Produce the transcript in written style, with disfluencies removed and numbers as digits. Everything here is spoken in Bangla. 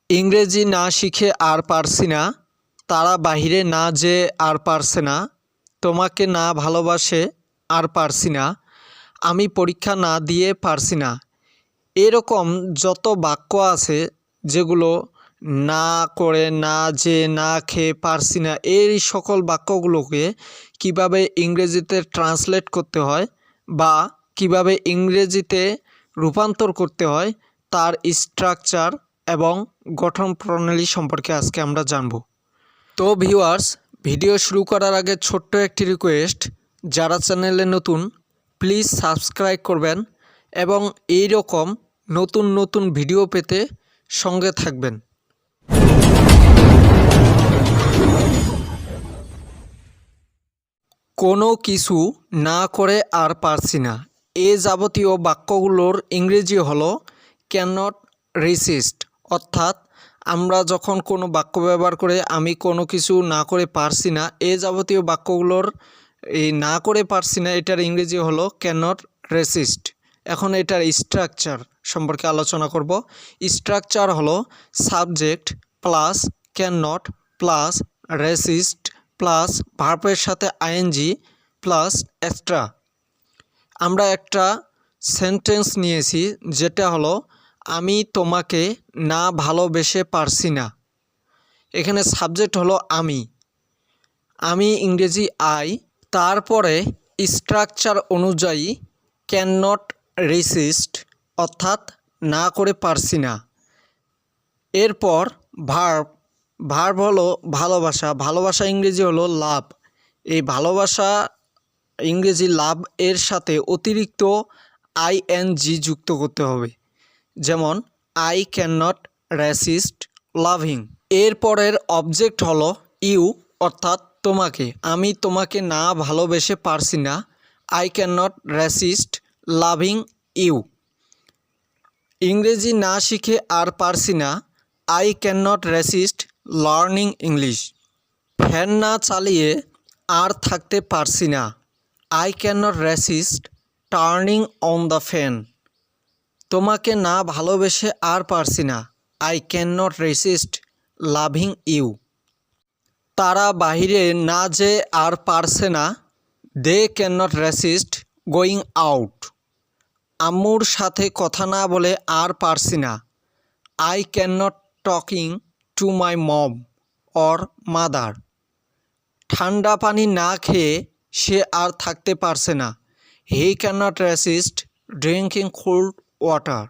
ইংরেজি না শিখে আর পারছি না, তারা বাহিরে না যেয়ে আর পারছে না, তোমাকে না ভালোবাসে আর পারছি না, আমি পরীক্ষা না দিয়ে পারছি না। এরকম যত বাক্য আছে যেগুলো না করে, না যে, না খেয়ে, পারছি না, এই সকল বাক্যগুলোকে কিভাবে ইংরেজিতে ট্রান্সলেট করতে হয় বা কিভাবে ইংরেজিতে রূপান্তর করতে হয় তার স্ট্রাকচার এবং গঠন প্রণালী সম্পর্কে আজকে আমরা জানব। তো ভিউয়ার্স, ভিডিও শুরু করার আগে ছোট্ট একটি রিকোয়েস্ট, যারা চ্যানেলে নতুন প্লিজ সাবস্ক্রাইব করবেন এবং এই রকম নতুন নতুন ভিডিও পেতে সঙ্গে থাকবেন। কোনো কিছু না করে আর পারছি না, এ যাবতীয় বাক্যগুলোর ইংরেজি হলো ক্যান নট রেসিস্ট। অর্থাৎ আমরা যখন কোনো বাক্য ব্যবহার করে আমি কোনো কিছু না করে পারছি না, এ যাবতীয় বাক্যগুলোর এই না করে পারছি না এটার ইংরেজি হলো ক্যান নট রেসিস্ট। এখন এটার স্ট্রাকচার সম্পর্কে আলোচনা করব। স্ট্রাকচার হলো subject plus can not plus resist plus ভার্বের সাথে আইএনজি প্লাস এক্সট্রা। আমরা একটা সেন্টেন্স নিয়েছি যেটা হলো আমি তোমাকে না ভালোবেসে পারছি না। এখানে সাবজেক্ট হলো আমি ইংরেজি আই, তারপরে স্ট্রাকচার অনুযায়ী ক্যান নট রেসিস্ট অর্থাৎ না করে পারছি না। এরপর ভার্ব হলো ভালোবাসা ইংরেজি হলো লাভ। এই ভালোবাসা ইংরেজি লাভ এর সাথে অতিরিক্ত আইএনজি যুক্ত করতে হবে, যেমন I can not resist loving. এরপরের অবজেক্ট হলো ইউ অর্থাৎ তোমাকে, আমি তোমাকে না ভালোবেসে পারছি না, I can not resist loving you. ইংরেজি না শিখে আর পারছি না, I can not resist learning English. Fan না চালিয়ে আর থাকতে পারছি না, I can not resist turning on the fan. তোমাকে না ভালোবেসে আর পারছি না, I can not resist loving you. তারা বাহিরে না যে আর পারছে না, they can not resist going out. আম্মুর সাথে কথা না বলে আর পারছি না, I can not talking to my mom or mother. ঠান্ডা পানি না খেয়ে সে আর থাকতে পারছে না, he can not resist drinking cold water.